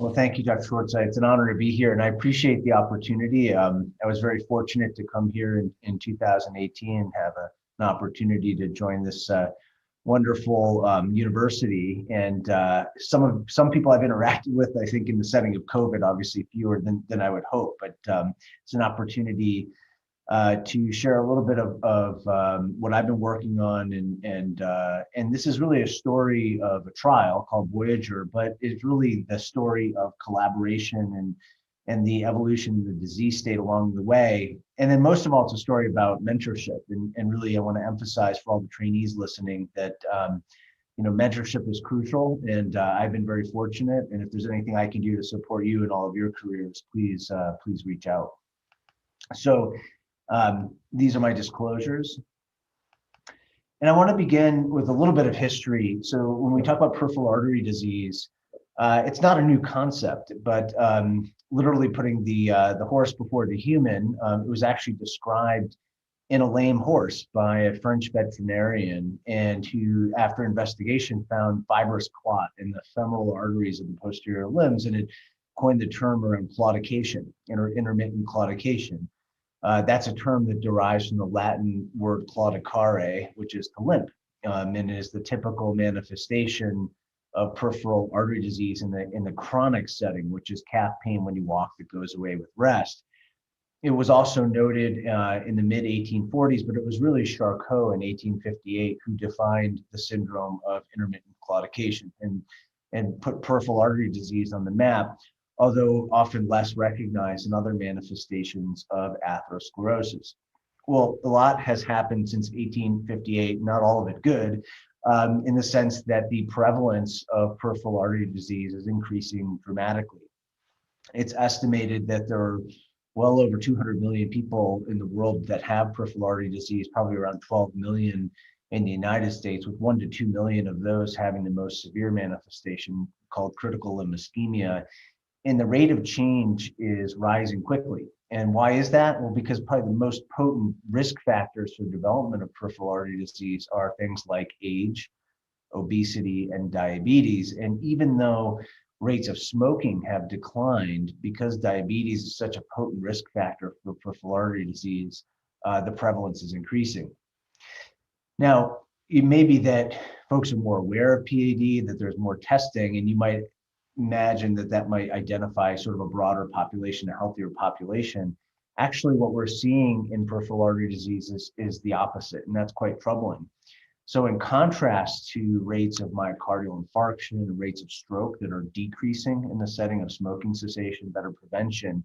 Well, thank you, Dr. Schwartz. It's an honor to be here, and I appreciate the opportunity. I was very fortunate to come here in 2018 and have an opportunity to join this wonderful university. And some people I've interacted with, I think, in the setting of COVID, obviously fewer than I would hope, but it's an opportunity to share a little bit of what I've been working on, and this is really a story of a trial called Voyager, but it's really the story of collaboration and the evolution of the disease state along the way. And then most of all, it's a story about mentorship, and really I want to emphasize for all the trainees listening that mentorship is crucial, and I've been very fortunate. And if there's anything I can do to support you in all of your careers, please reach out. So. These are my disclosures. And I want to begin with a little bit of history. So when we talk about peripheral artery disease, it's not a new concept, but literally putting the horse before the human, it was actually described in a lame horse by a French veterinarian, and who, after investigation, found fibrous clot in the femoral arteries of the posterior limbs, and it coined the term around claudication, intermittent claudication. That's a term that derives from the Latin word claudicare, which is to limp, and is the typical manifestation of peripheral artery disease in the chronic setting, which is calf pain when you walk that goes away with rest. It was also noted in the mid 1840s, but it was really Charcot in 1858 who defined the syndrome of intermittent claudication and put peripheral artery disease on the map, although often less recognized in other manifestations of atherosclerosis. Well, a lot has happened since 1858, not all of it good, in the sense that the prevalence of peripheral artery disease is increasing dramatically. It's estimated that there are well over 200 million people in the world that have peripheral artery disease, probably around 12 million in the United States, with 1 to 2 million of those having the most severe manifestation called critical limb ischemia. And the rate of change is rising quickly. And why is that? Well, because probably the most potent risk factors for development of peripheral artery disease are things like age, obesity, and diabetes. And even though rates of smoking have declined, because diabetes is such a potent risk factor for peripheral artery disease, the prevalence is increasing. Now, it may be that folks are more aware of PAD, that there's more testing, and you might imagine that might identify sort of a broader population, a healthier population. Actually, what we're seeing in peripheral artery disease is the opposite, and that's quite troubling. So in contrast to rates of myocardial infarction and rates of stroke that are decreasing in the setting of smoking cessation, better prevention,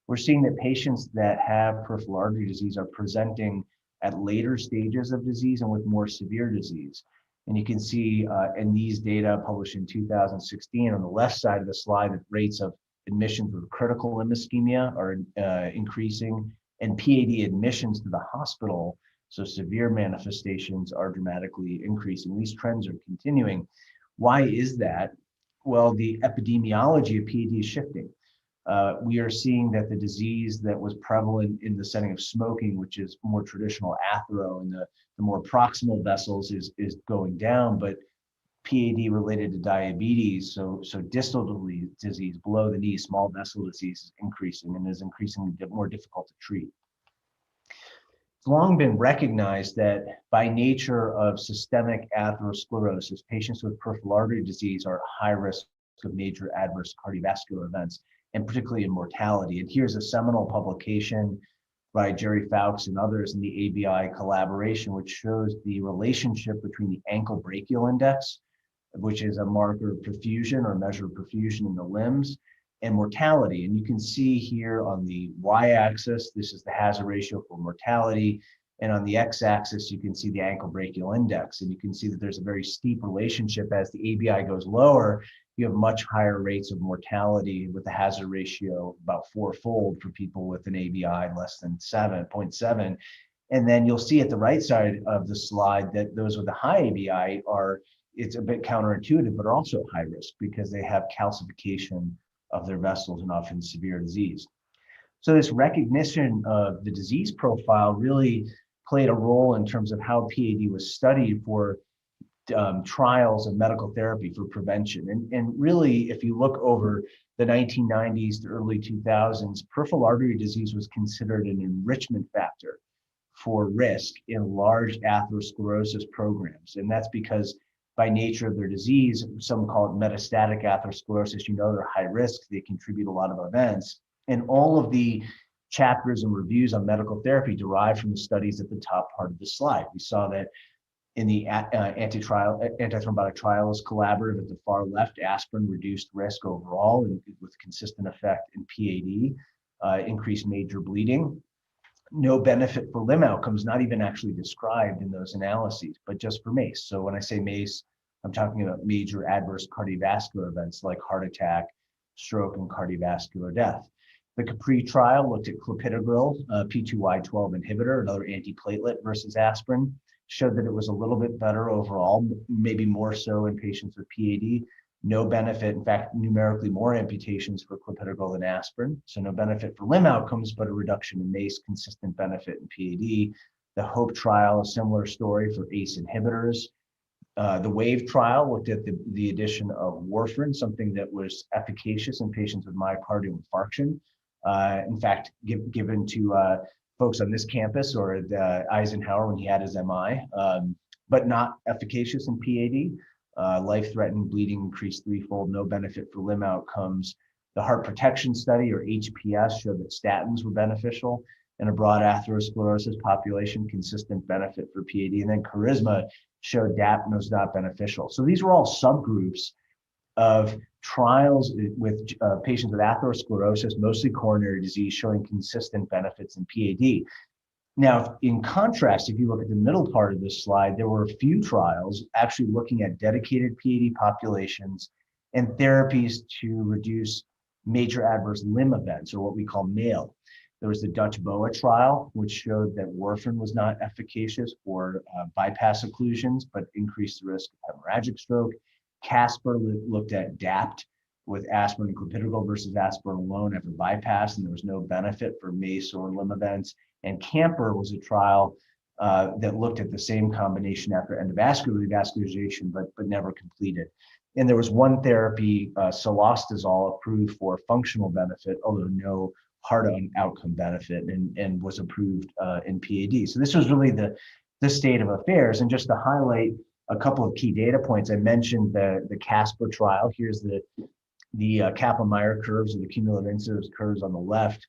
we're seeing that patients that have peripheral artery disease are presenting at later stages of disease and with more severe disease. And you can see in these data published in 2016 on the left side of the slide that rates of admissions with critical limb ischemia are increasing, and PAD admissions to the hospital, so severe manifestations, are dramatically increasing. These trends are continuing. Why is that? Well, the epidemiology of PAD is shifting. We are seeing that the disease that was prevalent in the setting of smoking, which is more traditional athero, and the more proximal vessels is going down, but PAD related to diabetes, so distal disease below the knee, small vessel disease, is increasing and is increasingly more difficult to treat. It's long been recognized that by nature of systemic atherosclerosis, patients with peripheral artery disease are at high risk of major adverse cardiovascular events, and particularly in mortality. And here's a seminal publication by Jerry Fowkes and others in the ABI collaboration, which shows the relationship between the ankle brachial index, which is a marker of perfusion or measure of perfusion in the limbs, and mortality. And you can see here on the y-axis, this is the hazard ratio for mortality. And on the x-axis, you can see the ankle brachial index. And you can see that there's a very steep relationship. As the ABI goes lower, you have much higher rates of mortality, with the hazard ratio about 4-fold for people with an ABI less than 0.7. And then you'll see at the right side of the slide that those with a high ABI it's a bit counterintuitive, but are also high risk because they have calcification of their vessels and often severe disease. So this recognition of the disease profile really played a role in terms of how PAD was studied for trials of medical therapy for prevention. And really, if you look over the 1990s to early 2000s, peripheral artery disease was considered an enrichment factor for risk in large atherosclerosis programs. And that's because by nature of their disease, some call it metastatic atherosclerosis, they're high risk, they contribute a lot of events. And all of the chapters and reviews on medical therapy derive from the studies at the top part of the slide. We saw that in the antithrombotic trials collaborative at the far left, aspirin reduced risk overall and with consistent effect in PAD, increased major bleeding. No benefit for limb outcomes, not even actually described in those analyses, but just for MACE. So when I say MACE, I'm talking about major adverse cardiovascular events like heart attack, stroke, and cardiovascular death. The Capri trial looked at Clopidogrel, P2Y12 inhibitor, another antiplatelet versus aspirin, showed that it was a little bit better overall, maybe more so in patients with PAD. No benefit, in fact, numerically more amputations for Clopidogrel than aspirin. So no benefit for limb outcomes, but a reduction in MACE, consistent benefit in PAD. The HOPE trial, a similar story for ACE inhibitors. The WAVE trial looked at the addition of warfarin, something that was efficacious in patients with myocardial infarction. In fact, given to folks on this campus or at Eisenhower when he had his MI, but not efficacious in PAD. Life-threatening bleeding increased threefold, no benefit for limb outcomes. The heart protection study, or HPS, showed that statins were beneficial in a broad atherosclerosis population, consistent benefit for PAD. And then Charisma showed DAPT was not beneficial. So these were all subgroups of trials with patients with atherosclerosis, mostly coronary disease, showing consistent benefits in PAD. Now, in contrast, if you look at the middle part of this slide, there were a few trials actually looking at dedicated PAD populations and therapies to reduce major adverse limb events, or what we call MALE. There was the Dutch BOA trial, which showed that warfarin was not efficacious for bypass occlusions, but increased the risk of hemorrhagic stroke. Casper looked at DAPT with aspirin and Clopidogrel versus aspirin alone after bypass, and there was no benefit for MACE or limb events. And CAMPER was a trial that looked at the same combination after endovascular revascularization, but never completed. And there was one therapy, cilostazol, approved for functional benefit, although no hard outcome benefit, and was approved in PAD. So this was really the state of affairs. And just to highlight a couple of key data points, I mentioned the Casper trial. Here's the Kaplan-Meier curves, or the cumulative incidence curves on the left.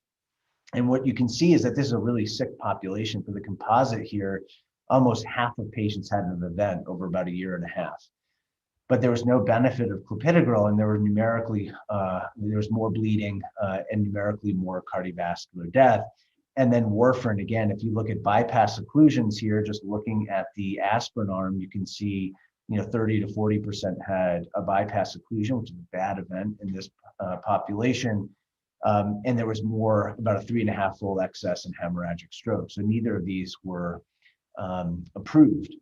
And what you can see is that this is a really sick population. For the composite here, almost half of patients had an event over about a year and a half. But there was no benefit of Clopidogrel, and there were numerically, there was more bleeding and numerically more cardiovascular death. And then warfarin, again, if you look at bypass occlusions here, just looking at the aspirin arm, you can see 30 to 40% had a bypass occlusion, which is a bad event in this population. And there was more, about a 3.5-fold excess in hemorrhagic stroke. So neither of these were approved.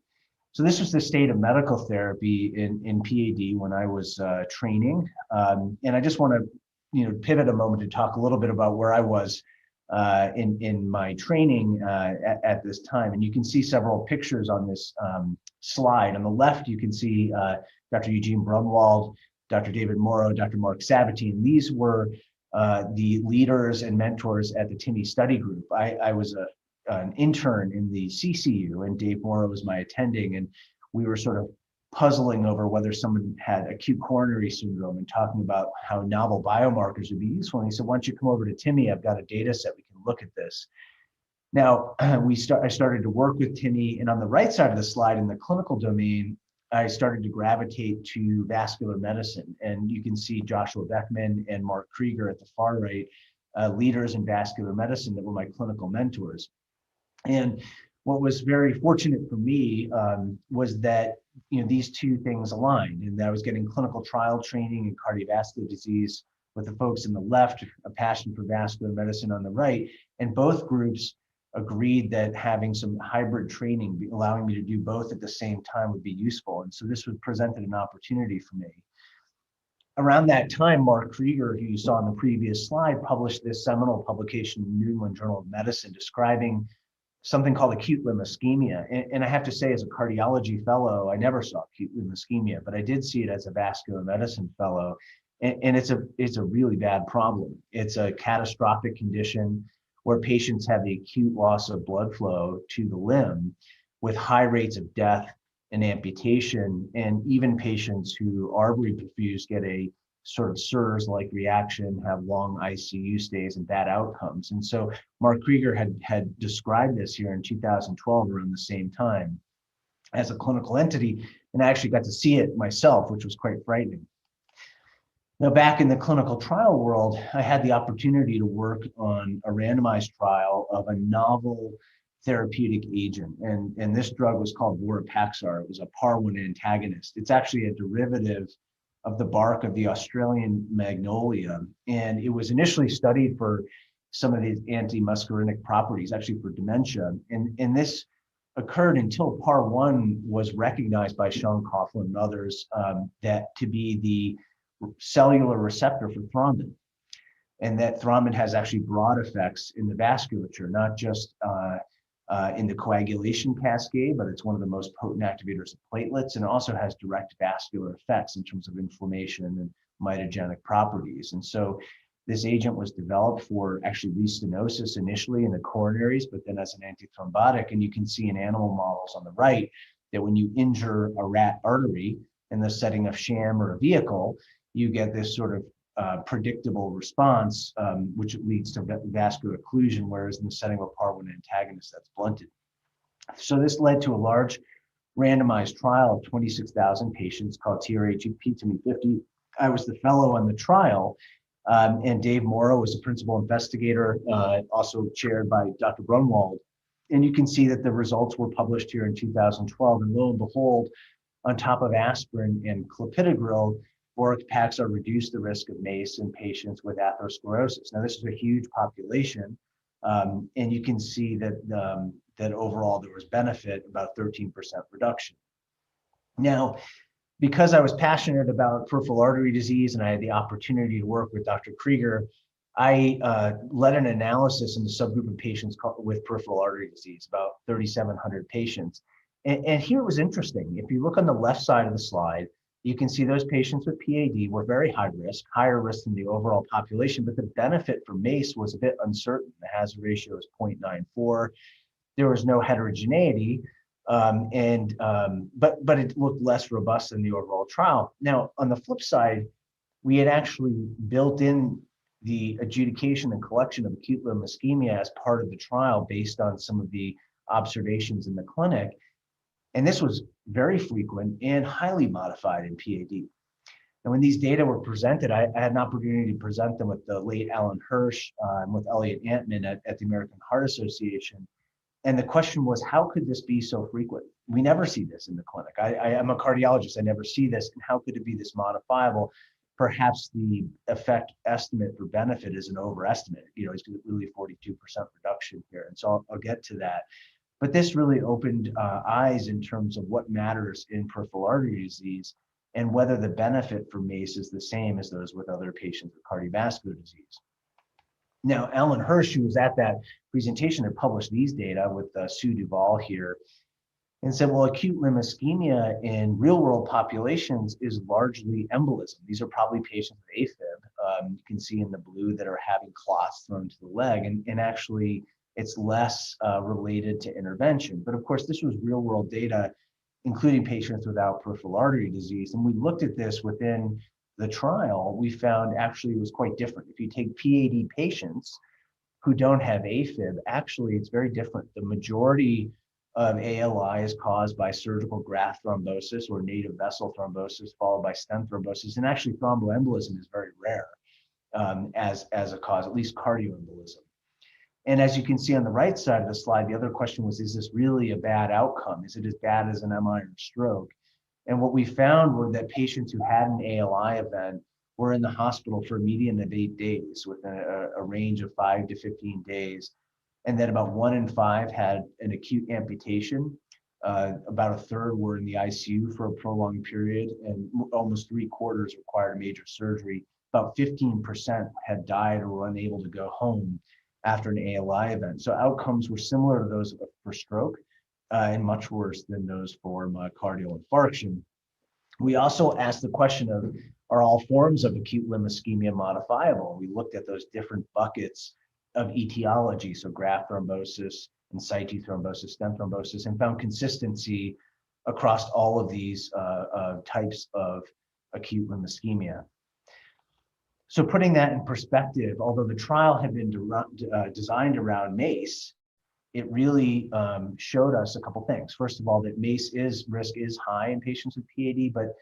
So this was the state of medical therapy in PAD when I was training. And I just want to pivot a moment to talk a little bit about where I was in my training at this time. And you can see several pictures on this slide. On the left, you can see Dr. Eugene Brunwald, Dr. David Morrow, Dr. Mark Sabatine. These were the leaders and mentors at the TIMI study group. I was an intern in the CCU, and Dave Morrow was my attending, and we were sort of puzzling over whether someone had acute coronary syndrome and talking about how novel biomarkers would be useful. And he said, why don't you come over to TIMI? I've got a data set, we can look at this. Now, I started to work with TIMI, and on the right side of the slide in the clinical domain, I started to gravitate to vascular medicine. And you can see Joshua Beckman and Mark Krieger at the far right, leaders in vascular medicine that were my clinical mentors. And what was very fortunate for me was that these two things aligned, and that I was getting clinical trial training in cardiovascular disease with the folks on the left, a passion for vascular medicine on the right, and both groups agreed that having some hybrid training, allowing me to do both at the same time, would be useful. And so this was presented an opportunity for me. Around that time, Mark Krieger, who you saw on the previous slide, published this seminal publication in the New England Journal of Medicine describing something called acute limb ischemia. And I have to say, as a cardiology fellow, I never saw acute limb ischemia, but I did see it as a vascular medicine fellow. And it's a really bad problem. It's a catastrophic condition where patients have the acute loss of blood flow to the limb with high rates of death and amputation. And even patients who are reperfused get a sort of SIRS-like reaction, have long ICU stays and bad outcomes. And so Mark Krieger had described this here in 2012 around the same time as a clinical entity, and I actually got to see it myself, which was quite frightening. Now, back in the clinical trial world, I had the opportunity to work on a randomized trial of a novel therapeutic agent. And this drug was called Vorapaxar. It was a PAR1 antagonist. It's actually a derivative of the bark of the Australian magnolia. And it was initially studied for some of these anti-muscarinic properties, actually for dementia. And this occurred until PAR1 was recognized by Sean Coughlin and others that to be the cellular receptor for thrombin. And that thrombin has actually broad effects in the vasculature, not just in the coagulation cascade, but it's one of the most potent activators of platelets, and it also has direct vascular effects in terms of inflammation and mitogenic properties. And so this agent was developed for actually restenosis initially in the coronaries, but then as an antithrombotic. And you can see in animal models on the right that when you injure a rat artery in the setting of sham or a vehicle, you get this sort of predictable response, which leads to vascular occlusion, whereas in the setting of a PAR1 antagonist, that's blunted. So this led to a large randomized trial of 26,000 patients called TRHP-TME50. I was the fellow on the trial, and Dave Morrow was the principal investigator, also chaired by Dr. Grunwald. And you can see that the results were published here in 2012, and lo and behold, on top of aspirin and Clopidogrel, Vorapaxar reduced the risk of MACE in patients with atherosclerosis. Now, this is a huge population, and you can see that that overall there was benefit, about 13% reduction. Now, because I was passionate about peripheral artery disease and I had the opportunity to work with Dr. Krieger, I led an analysis in the subgroup of patients with peripheral artery disease, about 3,700 patients. And here it was interesting. If you look on the left side of the slide, you can see those patients with PAD were very high risk, higher risk than the overall population, but the benefit for MACE was a bit uncertain. The hazard ratio is 0.94. There was no heterogeneity, but it looked less robust than the overall trial. Now, on the flip side, we had actually built in the adjudication and collection of acute limb ischemia as part of the trial based on some of the observations in the clinic. And this was very frequent and highly modified in PAD. And when these data were presented, I had an opportunity to present them with the late Alan Hirsch and with Elliot Antman at the American Heart Association. And the question was, how could this be so frequent? We never see this in the clinic. I am a cardiologist, I never see this. And how could it be this modifiable? Perhaps the effect estimate for benefit is an overestimate. You know, it's really 42% reduction here. And so I'll get to that. But this really opened eyes in terms of what matters in peripheral artery disease and whether the benefit for MACE is the same as those with other patients with cardiovascular disease. Now, Alan Hirsch, who was at that presentation, had published these data with Sue Duvall here and said, well, acute limb ischemia in real world populations is largely embolism. These are probably patients with AFib. You can see in the blue that are having clots thrown to the leg, and actually it's less related to intervention. But of course, this was real world data, including patients without peripheral artery disease. And we looked at this within the trial. We found actually it was quite different. If you take PAD patients who don't have AFib, actually it's very different. The majority of ALI is caused by surgical graft thrombosis or native vessel thrombosis, followed by stent thrombosis. And actually thromboembolism is very rare as a cause, at least cardioembolism. And as you can see on the right side of the slide, the other question was, is this really a bad outcome? Is it as bad as an MI or stroke? And what we found were that patients who had an ALI event were in the hospital for a median of 8 days with a range of 5 to 15 days. And that about 1 in 5 had an acute amputation. About a third were in the ICU for a prolonged period, and almost 3/4 required a major surgery. About 15% had died or were unable to go home after an ALI event. So outcomes were similar to those for stroke and much worse than those for myocardial infarction. We also asked the question of, are all forms of acute limb ischemia modifiable? We looked at those different buckets of etiology, so graft thrombosis, in situ thrombosis, stent thrombosis, and found consistency across all of these types of acute limb ischemia. So putting that in perspective, although the trial had been designed around MACE, it really showed us a couple things. First of all, that MACE risk is high in patients with PAD, but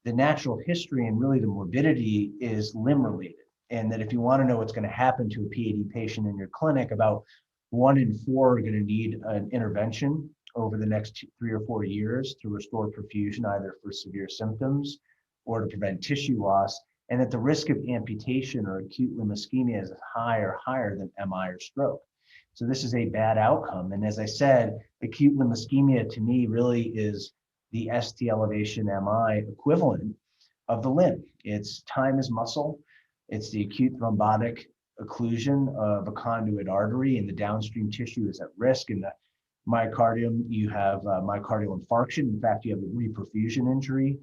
the natural history and really the morbidity is limb related. And that if you want to know what's going to happen to a PAD patient in your clinic, about 1 in 4 are going to need an intervention over the next 3 or 4 years to restore perfusion, either for severe symptoms or to prevent tissue loss, and that the risk of amputation or acute limb ischemia is high or higher than MI or stroke. So this is a bad outcome. And as I said, acute limb ischemia to me really is the ST elevation MI equivalent of the limb. It's time is muscle. It's the acute thrombotic occlusion of a conduit artery, and the downstream tissue is at risk. In the myocardium, you have myocardial infarction. In fact, you have a reperfusion injury.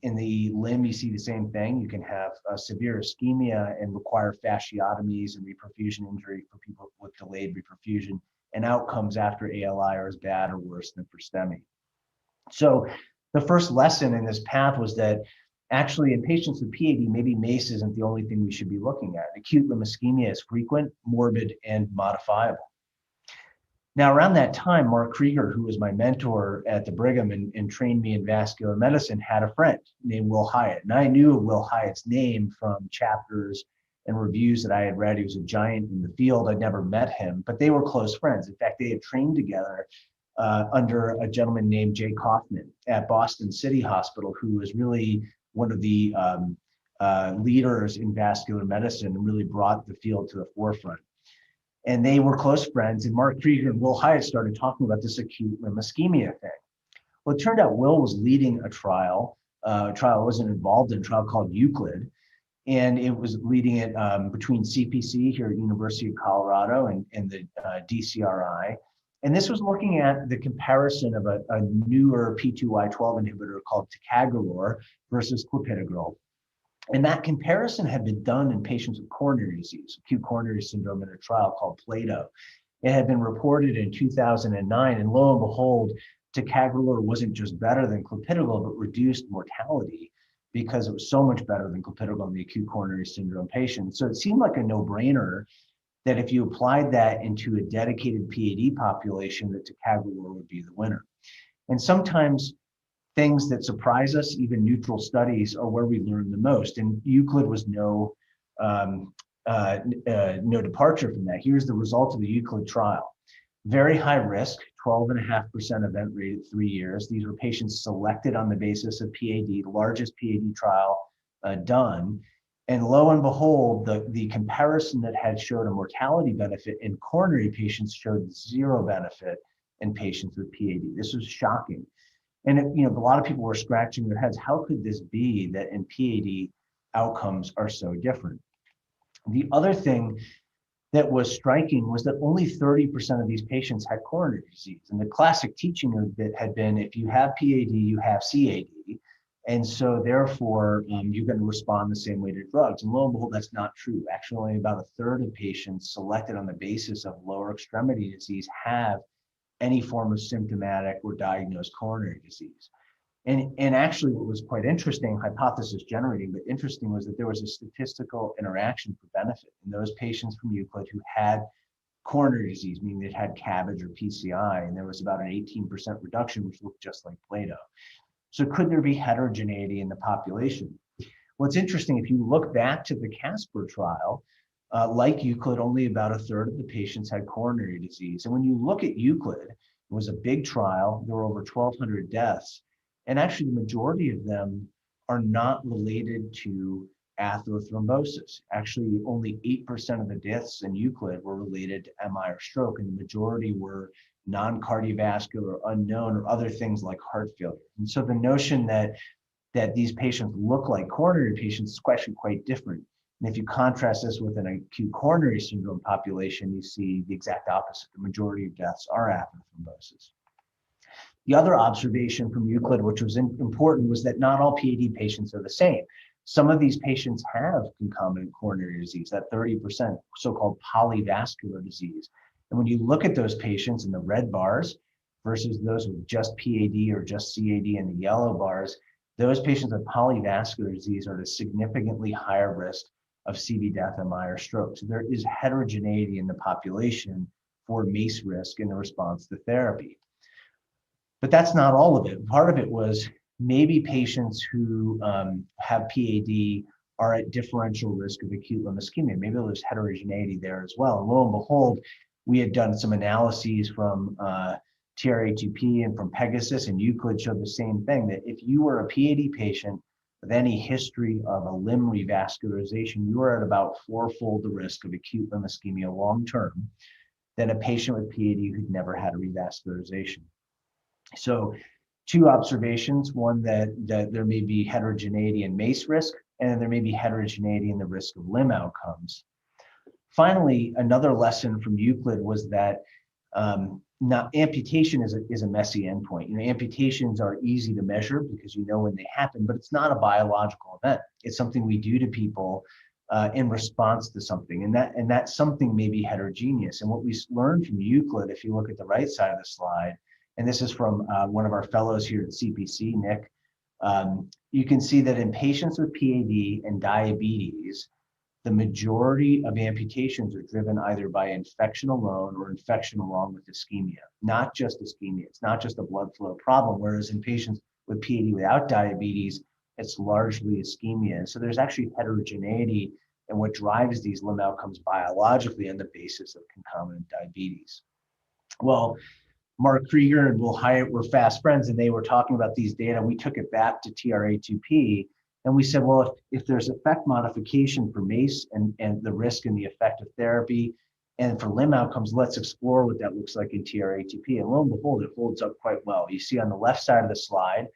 In the limb, you see the same thing. You can have severe ischemia and require fasciotomies and reperfusion injury for people with delayed reperfusion, and outcomes after ALI are as bad or worse than for STEMI. So the first lesson in this path was that actually in patients with PAD, maybe MACE isn't the only thing we should be looking at. Acute limb ischemia is frequent, morbid, and modifiable. Now, around that time, Mark Krieger, who was my mentor at the Brigham and trained me in vascular medicine, had a friend named Will Hyatt. And I knew Will Hyatt's name from chapters and reviews that I had read. He was a giant in the field. I'd never met him, but they were close friends. In fact, they had trained together under a gentleman named Jay Kaufman at Boston City Hospital, who was really one of the leaders in vascular medicine and really brought the field to the forefront. And they were close friends, and Mark Krieger and Will Hyatt started talking about this acute limb ischemia thing. Well, it turned out Will was leading a trial I wasn't involved in, a trial called Euclid, and it was leading it between CPC here at University of Colorado and the DCRI. And this was looking at the comparison of a newer P2Y12 inhibitor called Ticagrelor versus Clopidogrel. And that comparison had been done in patients with coronary disease, acute coronary syndrome, in a trial called Plato. It had been reported in 2009, and lo and behold, Ticagrelor wasn't just better than Clopidogrel, but reduced mortality because it was so much better than Clopidogrel in the acute coronary syndrome patients. So it seemed like a no-brainer that if you applied that into a dedicated PAD population, that Ticagrelor would be the winner. And sometimes things that surprise us, even neutral studies, are where we learn the most. And Euclid was no departure from that. Here's the result of the Euclid trial. Very high risk, 12.5% event rate at 3 years. These were patients selected on the basis of PAD, the largest PAD trial done. And lo and behold, the comparison that had showed a mortality benefit in coronary patients showed zero benefit in patients with PAD. This was shocking. And a lot of people were scratching their heads. How could this be that in PAD outcomes are so different? The other thing that was striking was that only 30% of these patients had coronary disease. And the classic teaching of it had been, if you have PAD, you have CAD. And so therefore, you're going to respond the same way to drugs. And lo and behold, that's not true. Actually, only about a third of patients selected on the basis of lower extremity disease have any form of symptomatic or diagnosed coronary disease. And actually what was quite interesting, hypothesis generating, but interesting, was that there was a statistical interaction for benefit in those patients from Euclid who had coronary disease, meaning they had CABG or PCI, and there was about an 18% reduction, which looked just like Plato. So could there be heterogeneity in the population? What's interesting, if you look back to the Casper trial, like Euclid, only about a third of the patients had coronary disease. And when you look at Euclid, it was a big trial. There were over 1,200 deaths. And actually, the majority of them are not related to atherothrombosis. Actually, only 8% of the deaths in Euclid were related to MI or stroke, and the majority were non-cardiovascular, unknown, or other things like heart failure. And so the notion that these patients look like coronary patients is actually quite different. And if you contrast this with an acute coronary syndrome population, you see the exact opposite. The majority of deaths are after thrombosis. The other observation from Euclid, which was important, was that not all PAD patients are the same. Some of these patients have concomitant coronary disease, that 30% so-called polyvascular disease. And when you look at those patients in the red bars versus those with just PAD or just CAD in the yellow bars, those patients with polyvascular disease are at a significantly higher risk of CV death, MI, or stroke. So there is heterogeneity in the population for MACE risk in the response to therapy. But that's not all of it. Part of it was maybe patients who have PAD are at differential risk of acute limb ischemia. Maybe there's heterogeneity there as well. And lo and behold, we had done some analyses from TRA2P and from Pegasus, and Euclid showed the same thing, that if you were a PAD patient with any history of a limb revascularization, you are at about fourfold the risk of acute limb ischemia long-term than a patient with PAD who'd never had a revascularization. So 2 observations, one that there may be heterogeneity in MACE risk, and there may be heterogeneity in the risk of limb outcomes. Finally, another lesson from Euclid was that amputation is a messy endpoint. You know, amputations are easy to measure because you know when they happen, but it's not a biological event. It's something we do to people in response to something, and that something may be heterogeneous. And what we learned from Euclid, if you look at the right side of the slide, and this is from one of our fellows here at CPC, Nick, you can see that in patients with PAD and diabetes, the majority of amputations are driven either by infection alone or infection along with ischemia, not just ischemia. It's not just a blood flow problem, whereas in patients with PAD without diabetes, it's largely ischemia. And so there's actually heterogeneity in what drives these limb outcomes biologically on the basis of concomitant diabetes. Well, Mark Krieger and Will Hyatt were fast friends, and they were talking about these data. We took it back to TRA2P, and we said, well, if there's effect modification for MACE and the risk and the effect of therapy, and for limb outcomes, let's explore what that looks like in TRA2P. And lo and behold, it holds up quite well. You see on the left side of the slide,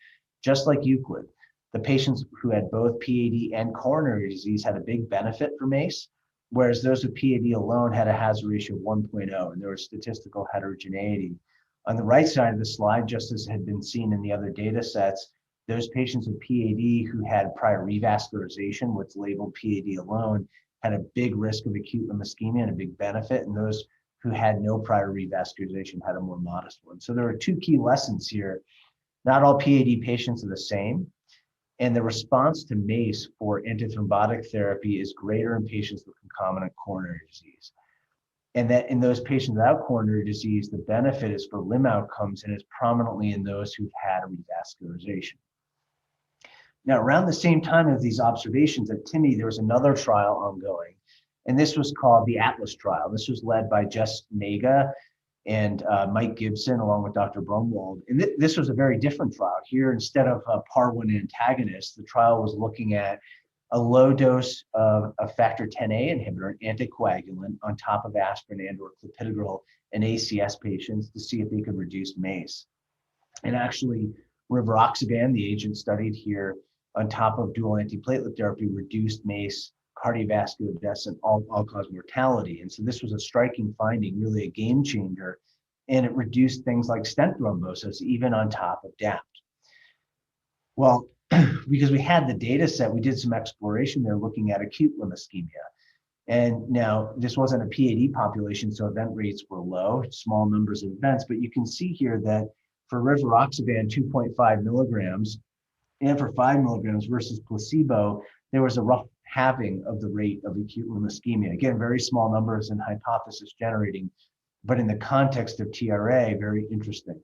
just like Euclid, the patients who had both PAD and coronary disease had a big benefit for MACE, whereas those with PAD alone had a hazard ratio of 1.0, and there was statistical heterogeneity. On the right side of the slide, just as had been seen in the other data sets, those patients with PAD who had prior revascularization, what's labeled PAD alone, had a big risk of acute limb ischemia and a big benefit, and those who had no prior revascularization had a more modest one. So there are 2 key lessons here. Not all PAD patients are the same, and the response to MACE for antithrombotic therapy is greater in patients with concomitant coronary disease. And that in those patients without coronary disease, the benefit is for limb outcomes and is prominently in those who've had a revascularization. Now, around the same time of these observations at TIMI, there was another trial ongoing, and this was called the Atlas trial. This was led by Jess Naga and Mike Gibson, along with Dr. Brumwald. And this was a very different trial. Here, instead of a PAR1 antagonist, the trial was looking at a low dose of a factor 10A inhibitor, an anticoagulant, on top of aspirin and or clopidogrel in ACS patients to see if they could reduce MACE. And actually, rivaroxaban, the agent studied here, on top of dual antiplatelet therapy, reduced MACE, cardiovascular deaths, and all-cause mortality. And so this was a striking finding, really a game changer, and it reduced things like stent thrombosis, even on top of DAPT. Well, because we had the data set, we did some exploration there looking at acute limb ischemia. And now this wasn't a PAD population, so event rates were low, small numbers of events, but you can see here that for rivaroxaban 2.5 milligrams and for 5 milligrams versus placebo, there was a rough halving of the rate of acute limb ischemia. Again, very small numbers and hypothesis generating, but in the context of TRA, very interesting.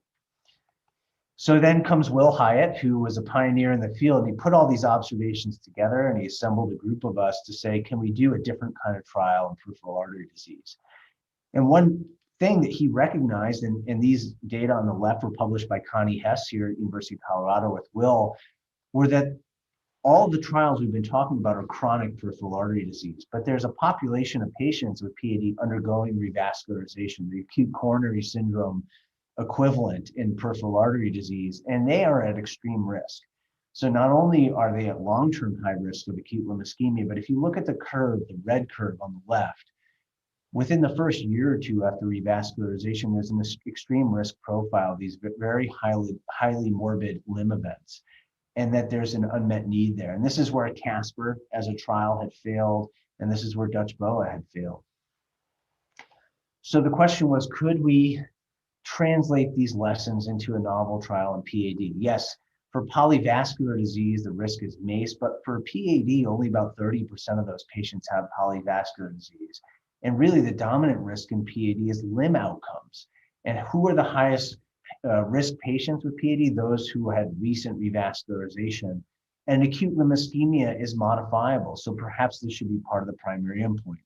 So then comes Will Hyatt, who was a pioneer in the field, and he put all these observations together and he assembled a group of us to say, can we do a different kind of trial in peripheral artery disease? And one thing that he recognized, and these data on the left were published by Connie Hess here at University of Colorado with Will, were that all of the trials we've been talking about are chronic peripheral artery disease, but there's a population of patients with PAD undergoing revascularization, the acute coronary syndrome equivalent in peripheral artery disease, and they are at extreme risk. So not only are they at long-term high risk of acute limb ischemia, but if you look at the curve, the red curve on the left, within the first year or two after revascularization, there's an extreme risk profile of these very highly morbid limb events, and that there's an unmet need there. And this is where Casper as a trial had failed, and this is where Dutch BOA had failed. So the question was, could we translate these lessons into a novel trial in PAD? Yes, for polyvascular disease, the risk is MACE, but for PAD, only about 30% of those patients have polyvascular disease. And really the dominant risk in PAD is limb outcomes. And who are the highest risk patients with PAD? Those who had recent revascularization. And acute limb ischemia is modifiable, so perhaps this should be part of the primary endpoint.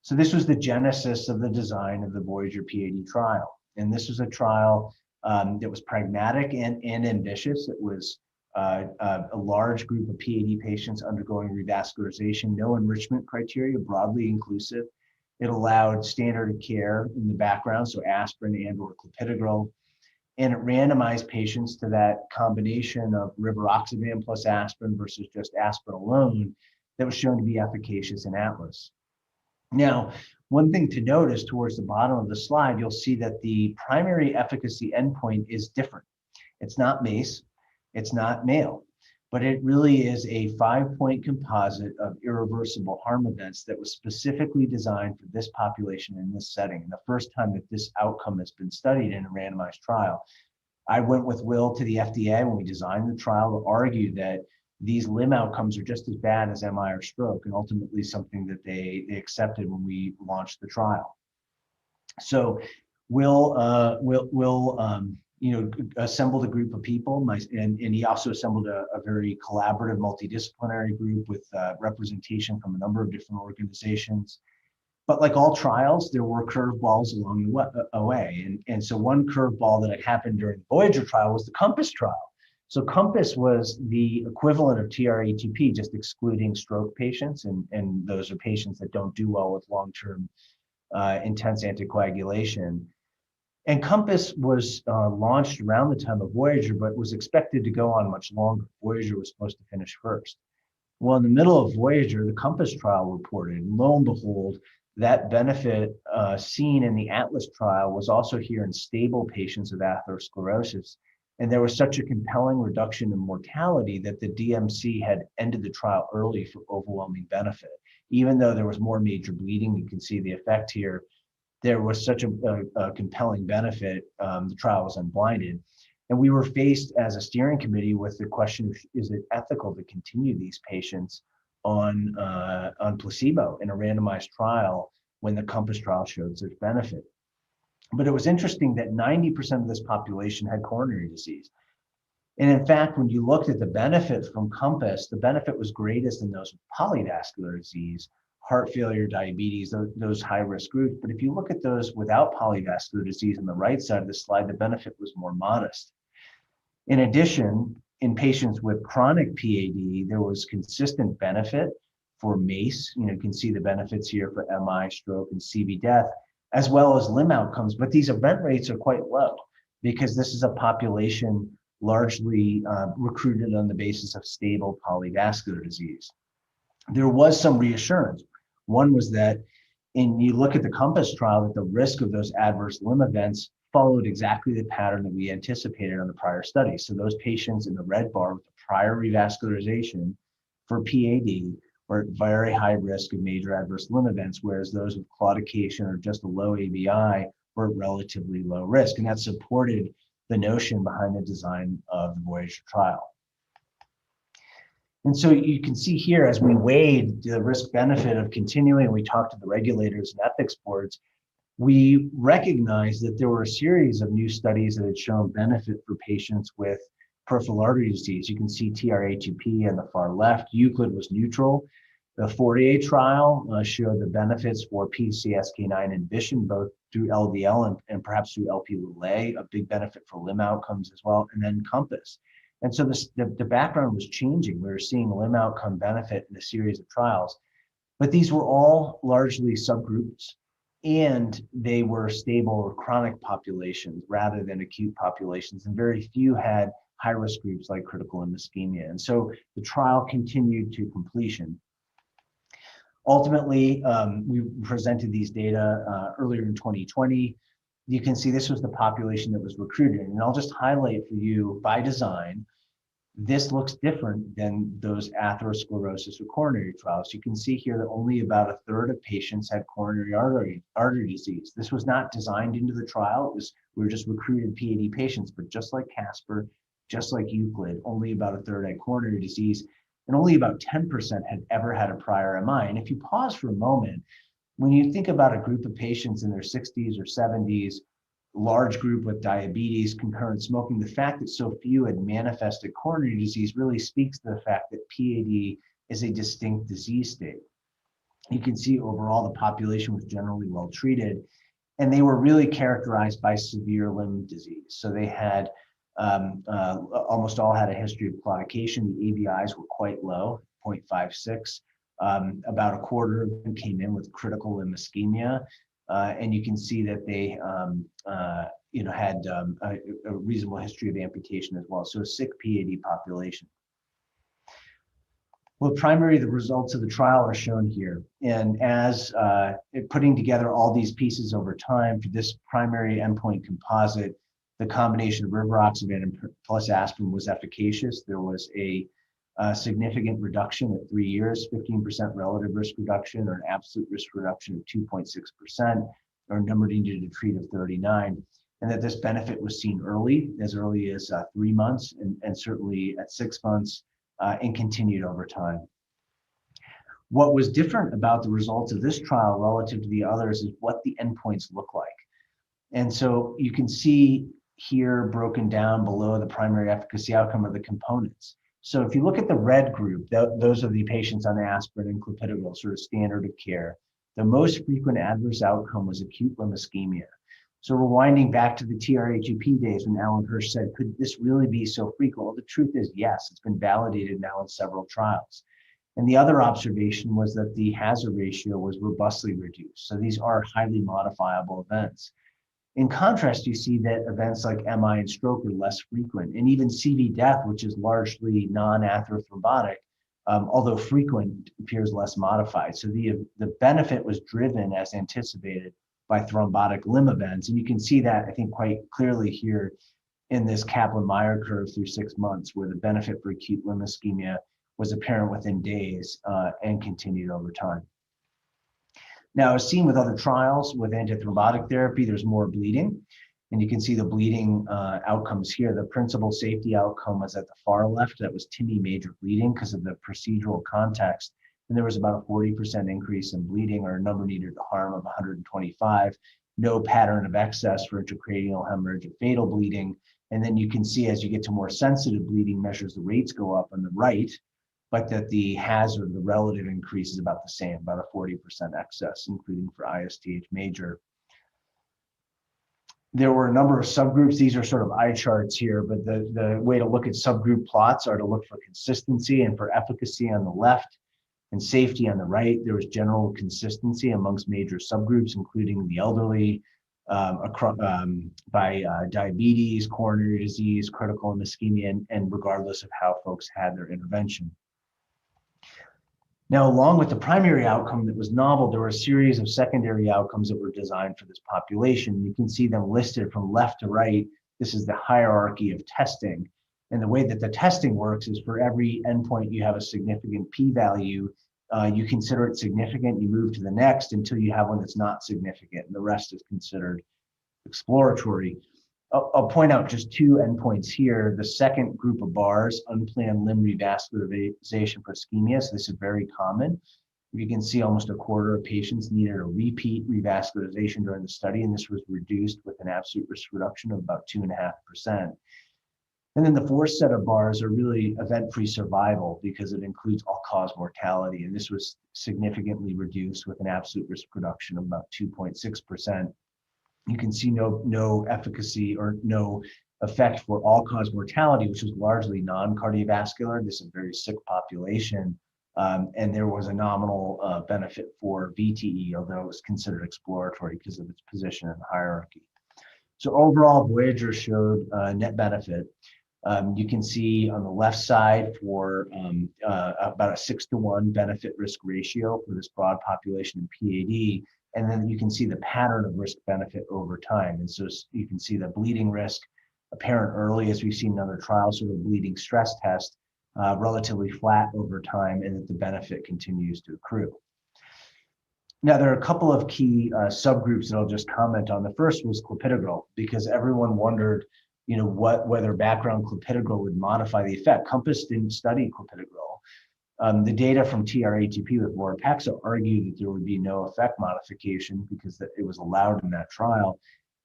So this was the genesis of the design of the Voyager PAD trial. And this was a trial that was pragmatic and ambitious. It was a large group of PAD patients undergoing revascularization, no enrichment criteria, broadly inclusive. It allowed standard of care in the background, so aspirin and or clopidogrel, and it randomized patients to that combination of rivaroxaban plus aspirin versus just aspirin alone that was shown to be efficacious in Atlas. Now, one thing to notice towards the bottom of the slide, you'll see that the primary efficacy endpoint is different. It's not MACE, it's not male, but it really is a 5-point composite of irreversible harm events that was specifically designed for this population in this setting. And the first time that this outcome has been studied in a randomized trial. I went with Will to the FDA when we designed the trial to argue that these limb outcomes are just as bad as MI or stroke, and ultimately something that they accepted when we launched the trial. So Will assembled a group of people, and he also assembled a very collaborative, multidisciplinary group with representation from a number of different organizations. But like all trials, there were curveballs along the way. And so one curveball that had happened during the Voyager trial was the COMPASS trial. So COMPASS was the equivalent of TR-ATP, just excluding stroke patients, and those are patients that don't do well with long-term intense anticoagulation. And COMPASS was launched around the time of Voyager, but was expected to go on much longer. Voyager was supposed to finish first. Well, in the middle of Voyager, the COMPASS trial reported, and lo and behold, that benefit seen in the Atlas trial was also here in stable patients with atherosclerosis. And there was such a compelling reduction in mortality that the DMC had ended the trial early for overwhelming benefit. Even though there was more major bleeding, you can see the effect here, there was such a compelling benefit, the trial was unblinded. And we were faced as a steering committee with the question, is it ethical to continue these patients on placebo in a randomized trial when the COMPASS trial showed such benefit? But it was interesting that 90% of this population had coronary disease. And in fact, when you looked at the benefit from COMPASS, the benefit was greatest in those with polyvascular disease, heart failure, diabetes, those high-risk groups. But if you look at those without polyvascular disease on the right side of the slide, the benefit was more modest. In addition, in patients with chronic PAD, there was consistent benefit for MACE. You can see the benefits here for MI, stroke, and CV death, as well as limb outcomes. But these event rates are quite low because this is a population largely recruited on the basis of stable polyvascular disease. There was some reassurance. One was that you look at the COMPASS trial, that the risk of those adverse limb events followed exactly the pattern that we anticipated on the prior study. So those patients in the red bar with the prior revascularization for PAD were at very high risk of major adverse limb events, whereas those with claudication or just a low ABI were at relatively low risk. And that supported the notion behind the design of the Voyager trial. And so you can see here, as we weighed the risk benefit of continuing, we talked to the regulators and ethics boards, we recognized that there were a series of new studies that had shown benefit for patients with peripheral artery disease. You can see TR-ATP on the far left. Euclid was neutral. The Fourier trial showed the benefits for PCSK9 inhibition, both through LDL and perhaps through Lp(a), a big benefit for limb outcomes as well, and then COMPASS. And so the background was changing. We were seeing limb outcome benefit in a series of trials, but these were all largely subgroups, and they were stable or chronic populations rather than acute populations, and very few had high-risk groups like critical limb ischemia. And so the trial continued to completion. Ultimately, we presented these data earlier in 2020. You can see this was the population that was recruited. And I'll just highlight for you, by design, this looks different than those atherosclerosis or coronary trials. You can see here that only about a third of patients had coronary artery disease. This was not designed into the trial. We were just recruited PAD patients, but just like Casper, just like Euclid, only about a third had coronary disease, and only about 10% had ever had a prior MI. And if you pause for a moment, when you think about a group of patients in their 60s or 70s, large group with diabetes, concurrent smoking, the fact that so few had manifested coronary disease really speaks to the fact that PAD is a distinct disease state. You can see overall the population was generally well treated, and they were really characterized by severe limb disease. So they had almost all had a history of claudication. The ABIs were quite low, 0.56. About a quarter of them came in with critical limb ischemia. And you can see that they had a reasonable history of amputation as well. So a sick PAD population. Well, the results of the trial are shown here. And as putting together all these pieces over time for this primary endpoint composite, the combination of rivaroxaban plus aspirin was efficacious. There was a significant reduction at 3 years, 15% relative risk reduction, or an absolute risk reduction of 2.6%, or a number needed to treat of 39, and that this benefit was seen as early as 3 months, and certainly at 6 months, and continued over time. What was different about the results of this trial relative to the others is what the endpoints look like. And so you can see here broken down below the primary efficacy outcome are the components. So if you look at the red group, those are the patients on aspirin and clopidogrel, sort of standard of care. The most frequent adverse outcome was acute limb ischemia. So rewinding back to the TRHEP days when Alan Hirsch said, could this really be so frequent? Well, the truth is, yes, it's been validated now in several trials. And the other observation was that the hazard ratio was robustly reduced. So these are highly modifiable events. In contrast, you see that events like MI and stroke are less frequent, and even CV death, which is largely non-atherothrombotic, although frequent, appears less modified. So the benefit was driven as anticipated by thrombotic limb events, and you can see that, I think, quite clearly here in this Kaplan-Meier curve through 6 months, where the benefit for acute limb ischemia was apparent within days and continued over time. Now, as seen with other trials with antithrombotic therapy, there's more bleeding. And you can see the bleeding outcomes here. The principal safety outcome was at the far left. That was TIMI major bleeding because of the procedural context. And there was about a 40% increase in bleeding, or a number needed to harm of 125. No pattern of excess for intracranial hemorrhage or fatal bleeding. And then you can see as you get to more sensitive bleeding measures, the rates go up on the right, but that the hazard, the relative increase is about the same, about a 40% excess, including for ISTH major. There were a number of subgroups. These are sort of eye charts here, but the way to look at subgroup plots are to look for consistency and for efficacy on the left and safety on the right. There was general consistency amongst major subgroups, including the elderly, by diabetes, coronary disease, critical limb ischemia, and regardless of how folks had their intervention. Now, along with the primary outcome that was novel, there were a series of secondary outcomes that were designed for this population. You can see them listed from left to right. This is the hierarchy of testing. And the way that the testing works is for every endpoint, you have a significant p-value. You consider it significant, you move to the next until you have one that's not significant, and the rest is considered exploratory. I'll point out just 2 endpoints here. The second group of bars, unplanned limb revascularization for ischemia. So this is very common. You can see almost a quarter of patients needed a repeat revascularization during the study, and this was reduced with an absolute risk reduction of about 2.5%. And then the 4th set of bars are really event-free survival, because it includes all-cause mortality, and this was significantly reduced with an absolute risk reduction of about 2.6%. You can see no efficacy or no effect for all-cause mortality, which was largely non-cardiovascular. This is a very sick population, and there was a nominal benefit for VTE, although it was considered exploratory because of its position in the hierarchy. So overall, Voyager showed net benefit. You can see on the left side for about a 6-to-1 benefit risk ratio for this broad population in PAD. And then you can see the pattern of risk benefit over time. And so you can see the bleeding risk apparent early, as we've seen in other trials, sort of bleeding stress test, relatively flat over time, and that the benefit continues to accrue. Now, there are a couple of key subgroups that I'll just comment on. The first was Clopidogrel, because everyone wondered, whether background Clopidogrel would modify the effect. Compass didn't study Clopidogrel. The data from TR-ATP with Vorapaxar argued that there would be no effect modification because it was allowed in that trial.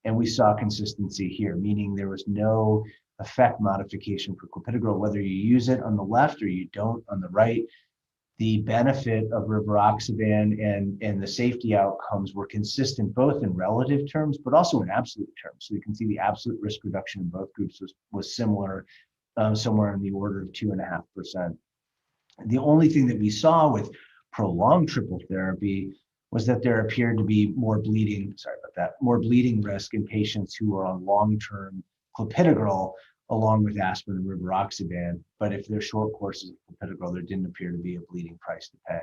And we saw consistency here, meaning there was no effect modification for Clopidogrel, whether you use it on the left or you don't on the right. The benefit of rivaroxaban and the safety outcomes were consistent both in relative terms, but also in absolute terms. So you can see the absolute risk reduction in both groups was similar, somewhere in the order of 2.5%. The only thing that we saw with prolonged triple therapy was that there appeared to be more bleeding risk in patients who were on long-term Clopidogrel along with aspirin and rivaroxaban. But if they're short courses of Clopidogrel, there didn't appear to be a bleeding price to pay.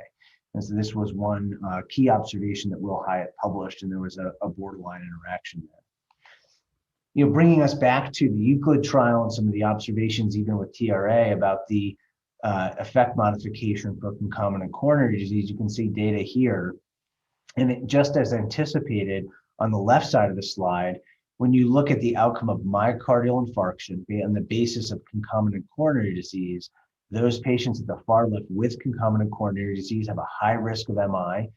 And so this was one key observation that Will Hyatt published, and there was a borderline interaction there. Bringing us back to the Euclid trial and some of the observations, even with TRA, about the effect modification for concomitant coronary disease, you can see data here. And just as anticipated on the left side of the slide, when you look at the outcome of myocardial infarction on the basis of concomitant coronary disease, those patients at the far left with concomitant coronary disease have a high risk of MI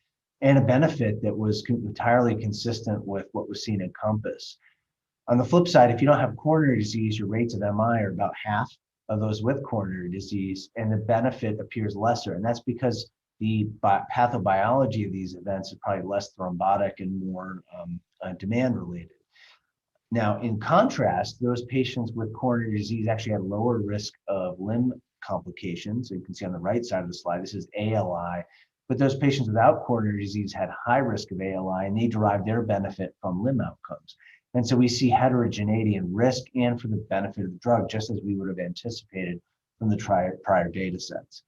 and a benefit that was entirely consistent with what was seen in Compass. On the flip side, if you don't have coronary disease, your rates of MI are about half of those with coronary disease, and the benefit appears lesser. And that's because the pathobiology of these events is probably less thrombotic and more demand related. Now, in contrast, those patients with coronary disease actually had lower risk of limb complications. So you can see on the right side of the slide, this is ALI, but those patients without coronary disease had high risk of ALI, and they derived their benefit from limb outcomes. And so we see heterogeneity in risk and for the benefit of the drug, just as we would have anticipated from the prior data sets.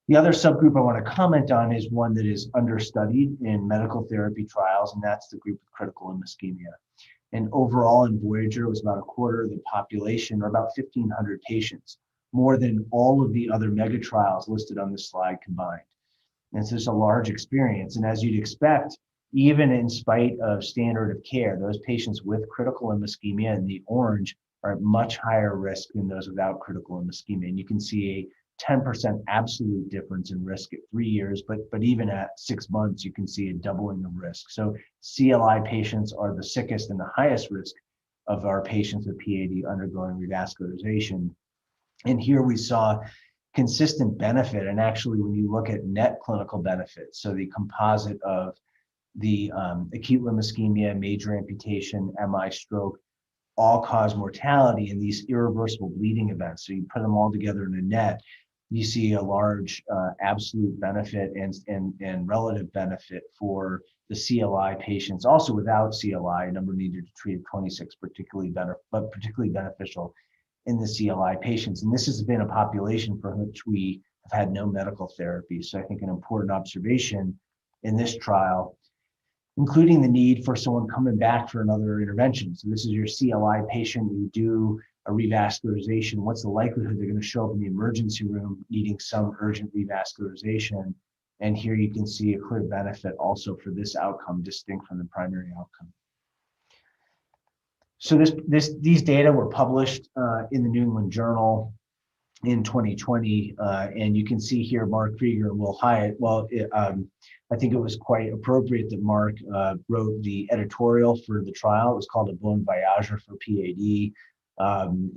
The other subgroup I want to comment on is one that is understudied in medical therapy trials, and that's the group with critical limb ischemia. And overall in Voyager, it was about a quarter of the population, or about 1,500 patients, more than all of the other mega trials listed on this slide combined. And so it's a large experience. And as you'd expect, even in spite of standard of care, those patients with critical limb ischemia in the orange are at much higher risk than those without critical limb ischemia. And you can see a 10% absolute difference in risk at 3 years, but even at 6 months, you can see a doubling of risk. So CLI patients are the sickest and the highest risk of our patients with PAD undergoing revascularization. And here we saw consistent benefit. And actually, when you look at net clinical benefit, so the composite of the acute limb ischemia, major amputation, MI, stroke, all-cause mortality, and these irreversible bleeding events, so you put them all together in a net, you see a large absolute benefit and relative benefit for the CLI patients. Also without CLI, number needed to treat 26, particularly beneficial in the CLI patients. And this has been a population for which we have had no medical therapy. So I think an important observation in this trial, including the need for someone coming back for another intervention. So this is your CLI patient, you do a revascularization. What's the likelihood they're going to show up in the emergency room needing some urgent revascularization? And here you can see a clear benefit also for this outcome, distinct from the primary outcome. So these data were published in the New England Journal in 2020, and you can see here Mark Krieger and Will Hyatt. Well, I think it was quite appropriate that Mark wrote the editorial for the trial. It was called A Bon Voyageur for PAD,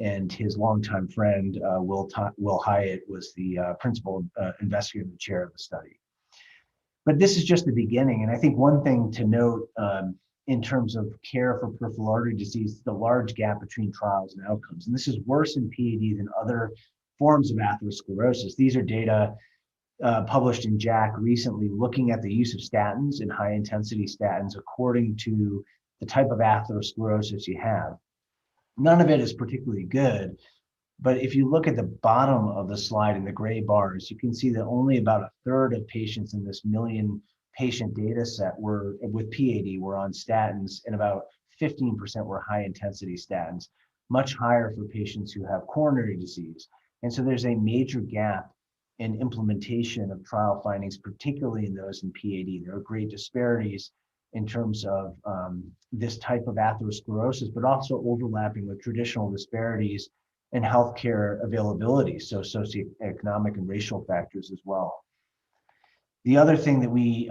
and his longtime friend, Will Hyatt, was the principal investigator and the chair of the study. But this is just the beginning, and I think one thing to note in terms of care for peripheral artery disease, the large gap between trials and outcomes. And this is worse in PAD than other forms of atherosclerosis. These are data published in JACC recently looking at the use of statins and high intensity statins according to the type of atherosclerosis you have. None of it is particularly good, But if you look at the bottom of the slide in the gray bars, you can see that only about a third of patients in this million patient data set were with PAD were on statins, and about 15% were high intensity statins, much higher for patients who have coronary disease. And so there's a major gap in implementation of trial findings, particularly in those in PAD. There are great disparities in terms of this type of atherosclerosis, but also overlapping with traditional disparities in healthcare availability, so socioeconomic and racial factors as well. The other thing that we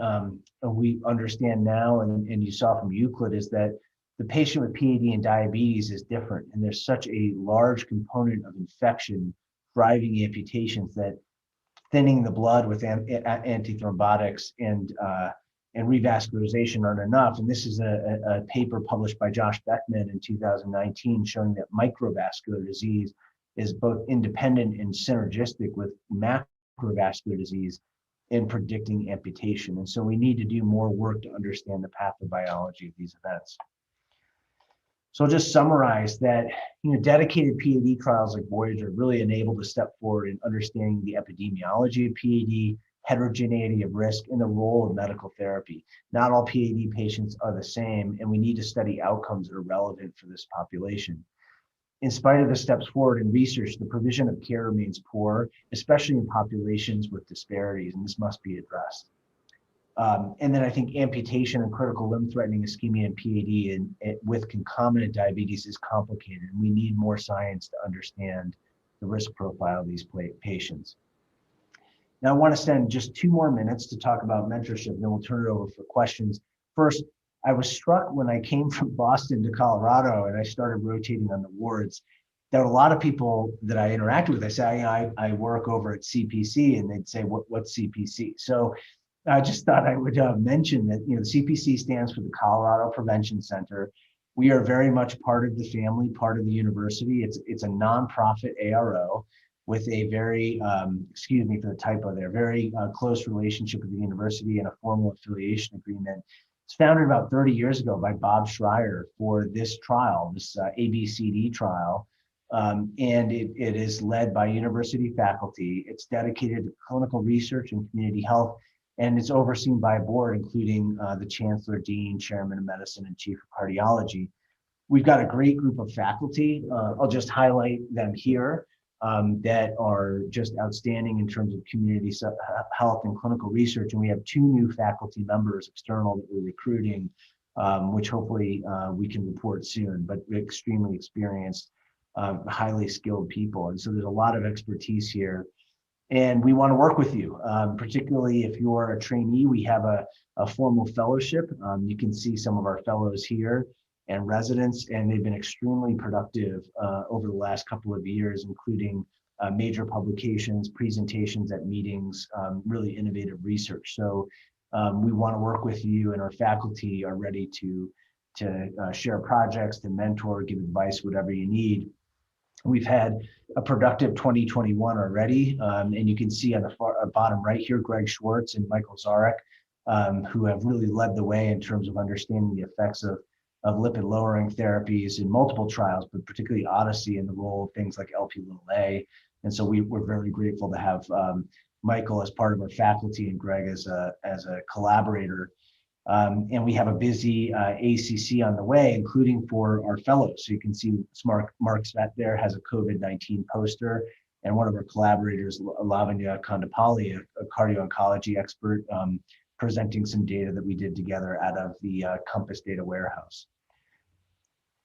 understand now, and you saw from Euclid, is that the patient with PAD and diabetes is different, and there's such a large component of infection driving amputations that thinning the blood with antithrombotics and revascularization aren't enough. And this is a paper published by Josh Beckman in 2019 showing that microvascular disease is both independent and synergistic with macrovascular disease in predicting amputation. And so we need to do more work to understand the pathobiology of these events. So I'll just summarize that, dedicated PAD trials like Voyager really enable to step forward in understanding the epidemiology of PAD, heterogeneity of risk, and the role of medical therapy. Not all PAD patients are the same, and we need to study outcomes that are relevant for this population. In spite of the steps forward in research, the provision of care remains poor, especially in populations with disparities, and this must be addressed. And then I think amputation and critical limb-threatening ischemia and PAD and with concomitant diabetes is complicated, and we need more science to understand the risk profile of these patients. Now, I want to spend just 2 more minutes to talk about mentorship, and then we'll turn it over for questions. First, I was struck when I came from Boston to Colorado and I started rotating on the wards. There were a lot of people that I interacted with. I say, I work over at CPC, and they'd say, what's CPC? So I just thought I would mention that, the CPC stands for the Colorado Prevention Center. We are very much part of the family, part of the university. It's a nonprofit ARO with a very, excuse me for the typo there, very close relationship with the university and a formal affiliation agreement. It's founded about 30 years ago by Bob Schreier for this trial, this ABCD trial. And it is led by university faculty. It's dedicated to clinical research and community health, and it's overseen by a board, including the chancellor, dean, chairman of medicine, and chief of cardiology. We've got a great group of faculty. I'll just highlight them here that are just outstanding in terms of community health and clinical research. And we have 2 new faculty members, external, that we're recruiting, which hopefully we can report soon, but extremely experienced, highly skilled people. And so there's a lot of expertise here. And we want to work with you, particularly if you're a trainee. We have a formal fellowship. You can see some of our fellows here and residents, and they've been extremely productive over the last couple of years, including major publications, presentations at meetings, really innovative research. So we want to work with you, and our faculty are ready to share projects, to mentor, give advice, whatever you need. We've had a productive 2021 already, and you can see on the bottom right here, Greg Schwartz and Michael Zarek, who have really led the way in terms of understanding the effects of lipid-lowering therapies in multiple trials, but particularly Odyssey and the role of things like Lp(a). And so we're very grateful to have Michael as part of our faculty and Greg as a collaborator. And we have a busy ACC on the way, including for our fellows. So you can see Mark Svet there has a COVID-19 poster, and one of our collaborators, Lavanya Kondapalli, a cardio-oncology expert, presenting some data that we did together out of the Compass Data Warehouse.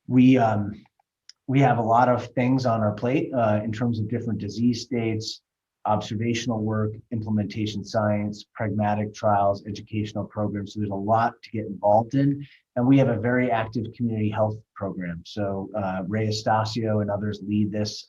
We have a lot of things on our plate in terms of different disease states, observational work, implementation science, pragmatic trials, educational programs. So there's a lot to get involved in. And we have a very active community health program. So Ray Estacio and others lead this.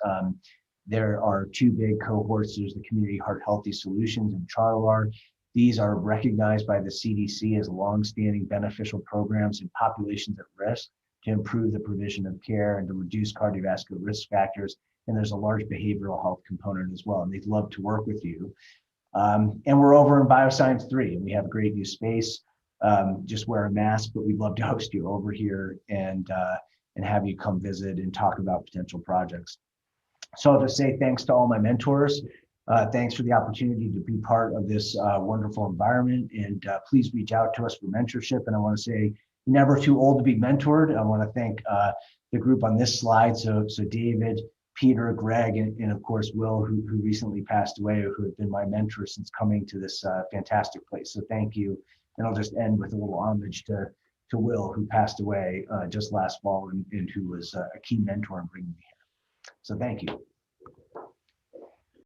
There are 2 big cohorts. There's the Community Heart Healthy Solutions and Charlar. These are recognized by the CDC as longstanding beneficial programs in populations at risk to improve the provision of care and to reduce cardiovascular risk factors. And there's a large behavioral health component as well, and they'd love to work with you. And we're over in Bioscience 3, and we have a great new space. Just wear a mask, but we'd love to host you over here and have you come visit and talk about potential projects. So I'll just say thanks to all my mentors. Thanks for the opportunity to be part of this wonderful environment. And please reach out to us for mentorship. And I want to say, never too old to be mentored. I want to thank the group on this slide. So David, Peter, Greg, and of course, Will, who recently passed away, who have been my mentor since coming to this fantastic place. So thank you. And I'll just end with a little homage to Will, who passed away just last fall and who was a key mentor in bringing me here. So thank you.